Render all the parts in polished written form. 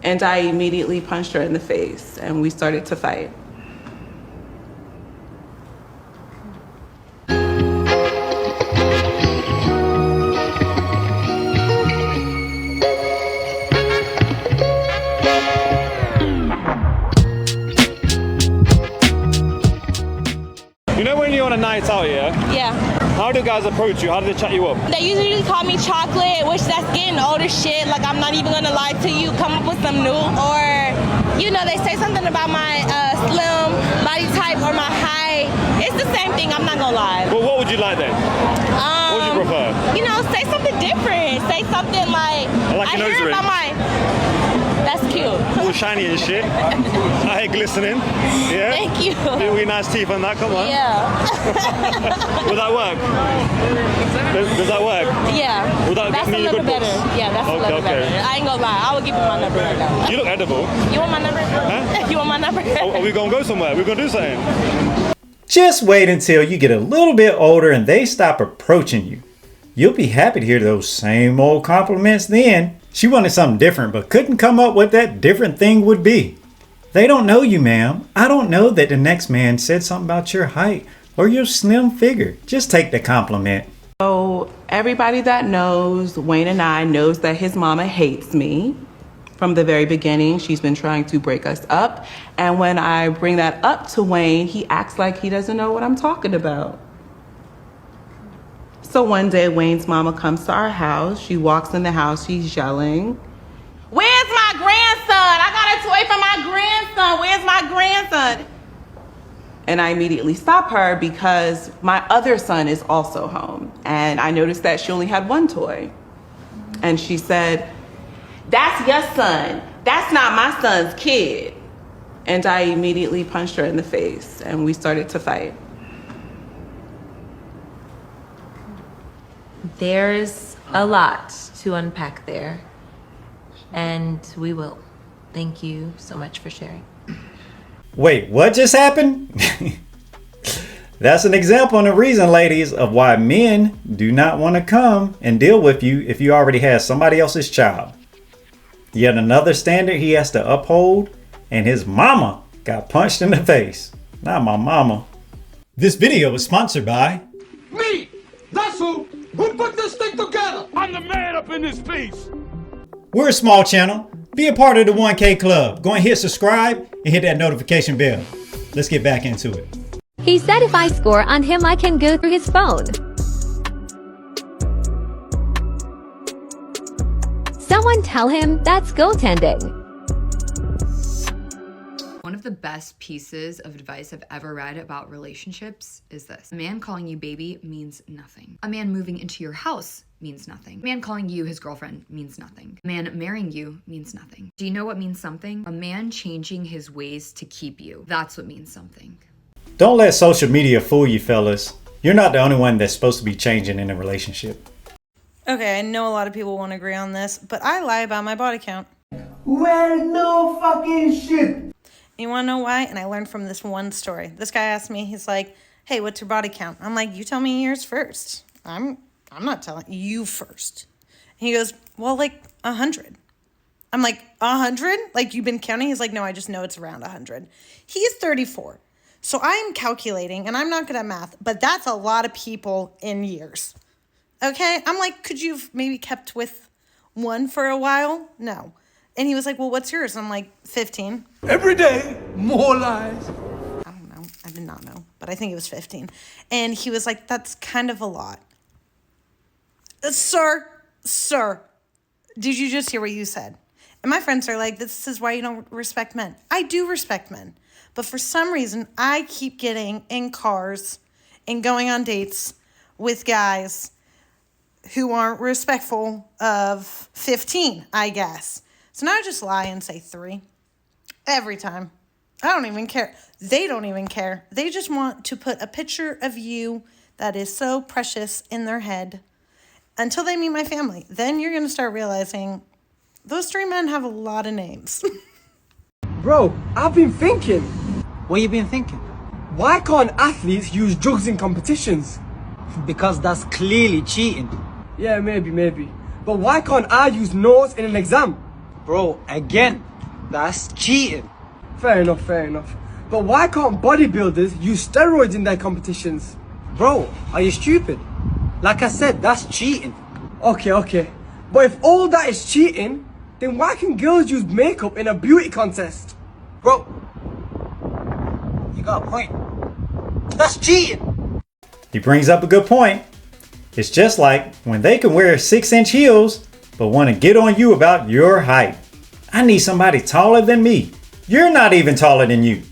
And I immediately punched her in the face, and we started to fight. You know when you're on a night out, yeah? Yeah. How do guys approach you? How do they chat you up? They usually call me chocolate, which that's getting old as shit. Like, I'm not even gonna lie to you. Come up with some new. Or, you know, they say something about my slim body type or my height. It's the same thing, I'm not gonna lie. Well, what would you like then? What would you prefer? You know, say something different. Say something like, I hear ring. about my... That's cute. All shiny and shit. I hate glistening. Yeah? Thank you. Really nice teeth on that, come on. Yeah. Will that work? Does that work? Yeah. Will that that's get me a a little good better. books? Yeah, that's a little better. I ain't gonna lie. I will give you my number right now. You look edible. You want my number? Huh? You want my number? Are we gonna go somewhere? We're gonna do something. Just wait until you get a little bit older and they stop approaching you. You'll be happy to hear those same old compliments then. She wanted something different but couldn't come up what that different thing would be. They don't know you, ma'am. I don't know that the next man said something about your height or your slim figure. Just take the compliment. So everybody that knows Wayne and I knows that his mama hates me. From the very beginning, she's been trying to break us up. And when I bring that up to Wayne, he acts like he doesn't know what I'm talking about. So one day, Wayne's mama comes to our house. She walks in the house, she's yelling, "Where's my grandson? I got a toy for my grandson. Where's my grandson?" And I immediately stop her because my other son is also home. And I noticed that she only had one toy. And she said, "That's your son. That's not my son's kid." And I immediately punched her in the face, and we started to fight. There's a lot to unpack there, and we will. Thank you so much for sharing. Wait, what just happened? That's an example and a reason, ladies, of why men do not want to come and deal with you if you already have somebody else's child. Yet another standard he has to uphold, and his mama got punched in the face. Not my mama. This video was sponsored by me. That's who put this thing together. I'm the man up in this piece. We're a small channel. Be a part of the 1K club. Go and hit subscribe and hit that notification bell. Let's get back into it. He said if I score on him, I can go through his phone. Someone tell him that's goaltending. One of the best pieces of advice I've ever read about relationships is this. A man calling you baby means nothing. A man moving into your house means nothing. A man calling you his girlfriend means nothing. A man marrying you means nothing. Do you know what means something? A man changing his ways to keep you. That's what means something. Don't let social media fool you, fellas. You're not the only one that's supposed to be changing in a relationship. Okay, I know a lot of people won't agree on this, but I lie about my body count. Well, no fucking shit. You want to know why? And I learned from this one story. This guy asked me, he's like, "Hey, what's your body count?" I'm like, "You tell me yours first. I'm not telling you first." And he goes, "Well, like 100. I'm like, 100? Like you've been counting? He's like, "No, I just know it's around 100. He's 34. So I'm calculating, and I'm not good at math, but that's a lot of people in years. Okay? I'm like, "Could you have maybe kept with one for a while?" No. And he was like, "Well, what's yours?" I'm like, 15. Every day, more lies. I don't know. I did not know, but I think it was 15. And he was like, "That's kind of a lot." Sir, did you just hear what you said? And my friends are like, "This is why you don't respect men." I do respect men. But for some reason, I keep getting in cars and going on dates with guys who aren't respectful of 15, I guess. So now I just lie and say 3 every time. I don't even care. They don't even care. They just want to put a picture of you that is so precious in their head until they meet my family. Then you're going to start realizing those 3 men have a lot of names. Bro, I've been thinking. What you been thinking? Why can't athletes use drugs in competitions? Because that's clearly cheating. Yeah, maybe. But why can't I use notes in an exam? Bro, again, That's cheating. Fair enough, fair enough. But why can't bodybuilders use steroids in their competitions? Bro, are you stupid? Like I said, that's cheating. Okay. But if all that is cheating, then why can girls use makeup in a beauty contest? Bro, you got a point. That's cheating. He brings up a good point. It's just like when they can wear 6-inch heels, but want to get on you about your height. I need somebody taller than me. You're not even taller than you.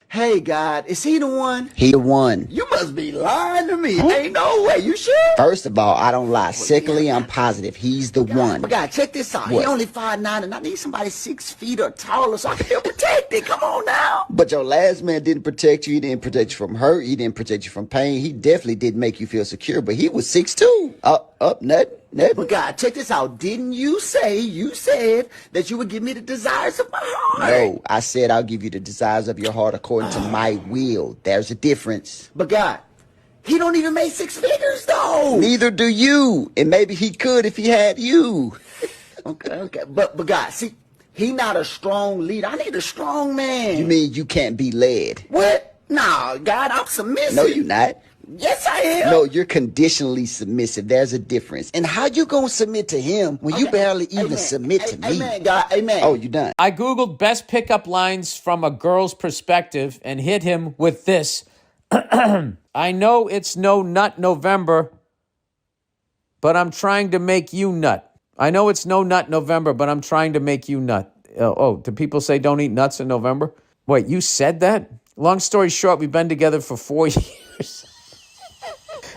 Hey, God, is he the one? He the one. You must be lying to me. Ain't no way. You sure? First of all, I don't lie. Secondly, I'm positive he's the one. But God, check this out. What? He only 5'9", and I need somebody 6 feet or taller so I can feel protected. Come on now. But your last man didn't protect you. He didn't protect you from hurt. He didn't protect you from pain. He definitely didn't make you feel secure, but he was 6'2". Nothing. But God, check this out. Didn't you said that you would give me the desires of my heart? No, I said I'll give you the desires of your heart according to my will. There's a difference. But God, he don't even make 6 figures though. Neither do you. And maybe he could if he had you. Okay. But God, see, he not a strong leader. I need a strong man. You mean you can't be led? What? Nah, God, I'm submissive. No, you're not. Yes, I am. No, you're conditionally submissive. There's a difference. And how you gonna submit to him when you barely even submit to me? Amen, God. Amen. Oh, you done. I Googled best pickup lines from a girl's perspective and hit him with this. I know it's no nut November, but I'm trying to make you nut. I know it's no nut November, but I'm trying to make you nut. Do people say don't eat nuts in November? Wait, you said that? Long story short, we've been together for 4 years.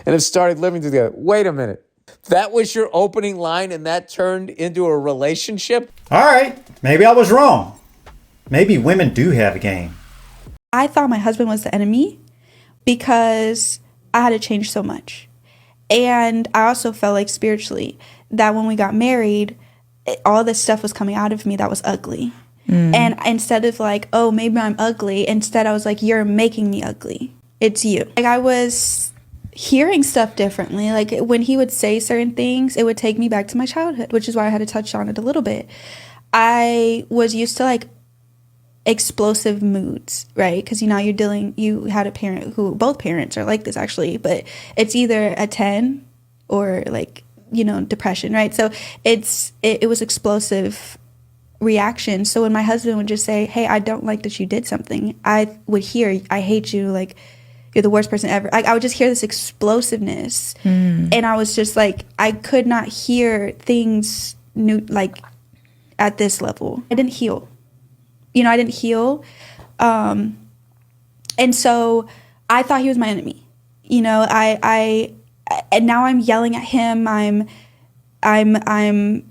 And have started living together. Wait a minute. That was your opening line and that turned into a relationship? All right, maybe I was wrong. Maybe women do have a game. I thought my husband was the enemy because I had to change so much. And I also felt like spiritually that when we got married, all this stuff was coming out of me that was ugly. And instead of like, oh, maybe I'm ugly, instead I was like, you're making me ugly. It's you. Like I was hearing stuff differently. Like when he would say certain things, it would take me back to my childhood, which is why I had to touch on it a little bit. I was used to like explosive moods, right? Because you had a parent who, both parents are like this actually, but it's either a 10 or like, depression, right? So it was explosive reaction. So when my husband would just say, hey, I don't like that you did something, I would hear, I hate you, like you're the worst person ever. I would just hear this explosiveness. And I was just like, I could not hear things new, like at this level. I didn't heal. I didn't heal. And so I thought he was my enemy. And now I'm yelling at him. I'm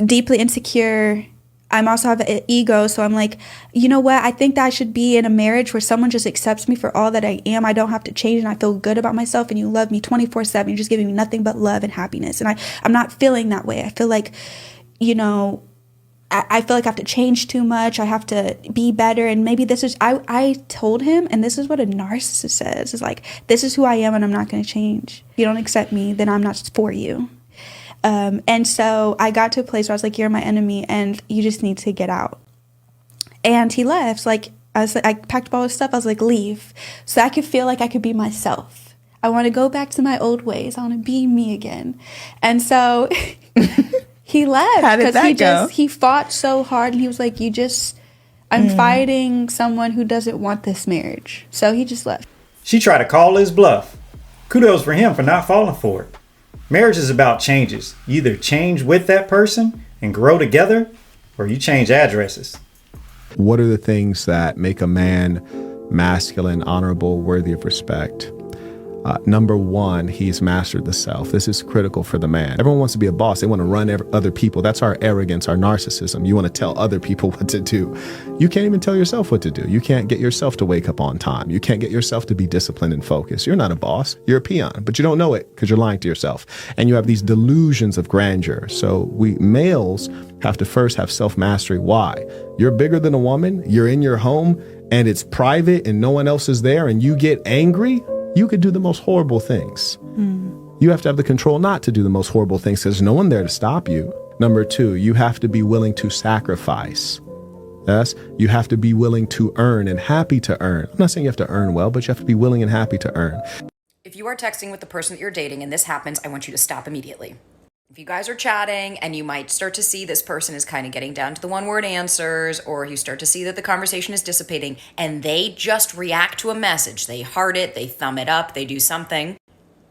deeply insecure. I'm also have an ego, so I'm like, you know what? I think that I should be in a marriage where someone just accepts me for all that I am. I don't have to change, and I feel good about myself, and you love me 24/7. You're just giving me nothing but love and happiness, and I'm not feeling that way. I feel like, I feel like I have to change too much. I have to be better, and maybe this is, I told him, and this is what a narcissist says, is like, this is who I am, and I'm not going to change. If you don't accept me, then I'm not for you. And so I got to a place where I was like, you're my enemy and you just need to get out. And he left. I packed up all his stuff. I was like, leave. So I could feel like I could be myself. I want to go back to my old ways. I want to be me again. And so he left. How did that go? He fought so hard and he was like, I'm fighting someone who doesn't want this marriage. So he just left. She tried to call his bluff. Kudos for him for not falling for it. Marriage is about changes. You either change with that person and grow together, or you change addresses. What are the things that make a man masculine, honorable, worthy of respect? Number one, he's mastered the self. This is critical for the man. Everyone wants to be a boss. They want to run other people. That's our arrogance, our narcissism. You want to tell other people what to do. You can't even tell yourself what to do. You can't get yourself to wake up on time. You can't get yourself to be disciplined and focused. You're not a boss. You're a peon, but you don't know it because you're lying to yourself. And you have these delusions of grandeur. So we males have to first have self-mastery. Why? You're bigger than a woman. You're in your home and it's private and no one else is there and you get angry. You could do the most horrible things. You have to have the control not to do the most horrible things because there's no one there to stop you. Number 2, you have to be willing to sacrifice. Yes, you have to be willing to earn and happy to earn. I'm not saying you have to earn well, but you have to be willing and happy to earn. If you are texting with the person that you're dating and this happens, I want you to stop immediately. If you guys are chatting and you might start to see this person is kind of getting down to the one-word answers, or you start to see that the conversation is dissipating and they just react to a message, they heart it, they thumb it up, they do something,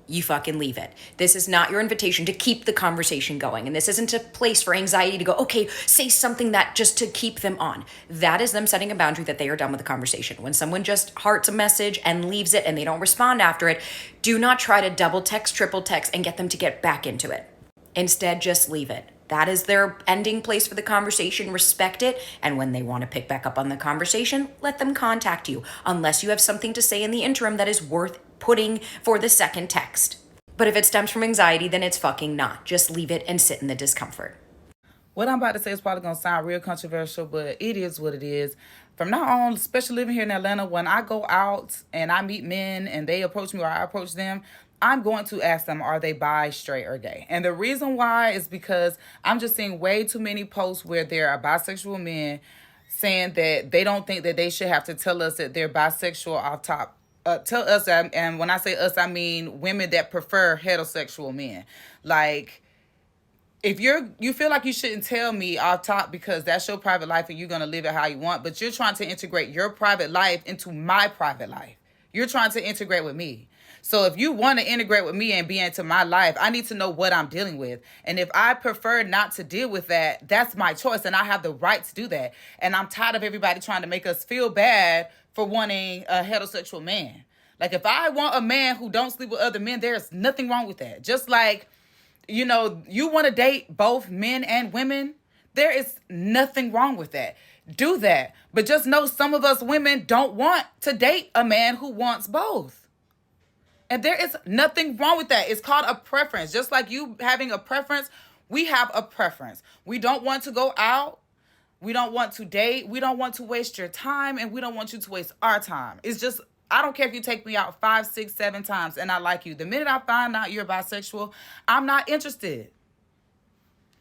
you fucking leave it. This is not your invitation to keep the conversation going. And this isn't a place for anxiety to go, okay, say something that just to keep them on. That is them setting a boundary that they are done with the conversation. When someone just hearts a message and leaves it and they don't respond after it, do not try to double text, triple text, and get them to get back into it. Instead, just leave it. That is their ending place for the conversation. Respect it. And when they want to pick back up on the conversation, let them contact you, unless you have something to say in the interim that is worth putting for the second text. But if it stems from anxiety, then it's fucking not. Just leave it and sit in the discomfort. What I'm about to say is probably going to sound real controversial, but it is what it is. From now on, especially living here in Atlanta, when I go out and I meet men and they approach me or I approach them, I'm going to ask them, are they bi, straight, or gay? And the reason why is because I'm just seeing way too many posts where there are bisexual men saying that they don't think that they should have to tell us that they're bisexual off top. Tell us, and when I say us, I mean women that prefer heterosexual men. Like, if you feel like you shouldn't tell me off top because that's your private life and you're going to live it how you want, but you're trying to integrate your private life into my private life. You're trying to integrate with me. So if you want to integrate with me and be into my life, I need to know what I'm dealing with. And if I prefer not to deal with that, that's my choice. And I have the right to do that. And I'm tired of everybody trying to make us feel bad for wanting a heterosexual man. Like, if I want a man who don't sleep with other men, there's nothing wrong with that. Just like, you know, you want to date both men and women, there is nothing wrong with that. Do that. But just know some of us women don't want to date a man who wants both. And there is nothing wrong with that. It's called a preference. Just like you having a preference, we have a preference. We don't want to go out. We don't want to date. We don't want to waste your time. And we don't want you to waste our time. It's just, I don't care if you take me out 5, 6, 7 times and I like you. The minute I find out you're bisexual, I'm not interested.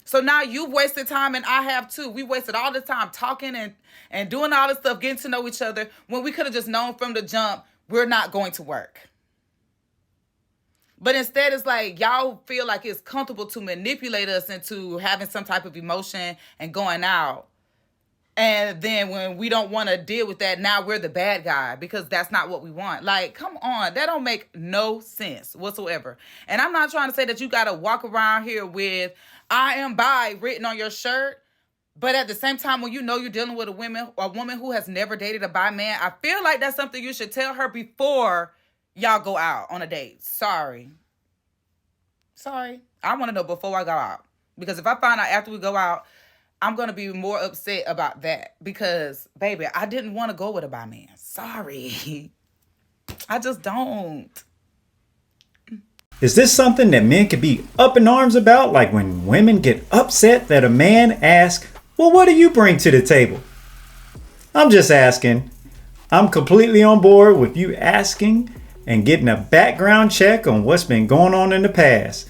So now you've wasted time and I have too. We wasted all this time talking and doing all this stuff, getting to know each other, when we could have just known from the jump, we're not going to work. But instead, it's like y'all feel like it's comfortable to manipulate us into having some type of emotion and going out. And then when we don't want to deal with that, now we're the bad guy because that's not what we want. Like, come on. That don't make no sense whatsoever. And I'm not trying to say that you got to walk around here with I am bi written on your shirt. But at the same time, when you know you're dealing with a woman who has never dated a bi man, I feel like that's something you should tell her before y'all go out on a date. Sorry. I want to know before I go out. Because if I find out after we go out, I'm going to be more upset about that. Because, baby, I didn't want to go with a bi man. Sorry. I just don't. Is this something that men can be up in arms about? Like when women get upset that a man asks, well, what do you bring to the table? I'm just asking. I'm completely on board with you asking and getting a background check on what's been going on in the past.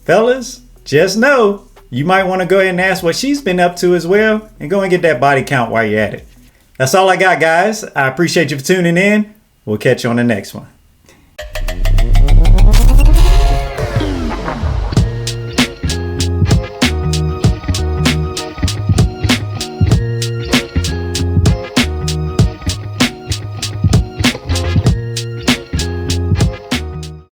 Fellas, just know you might want to go ahead and ask what she's been up to as well and go and get that body count while you're at it. That's all I got, guys. I appreciate you for tuning in. We'll catch you on the next one.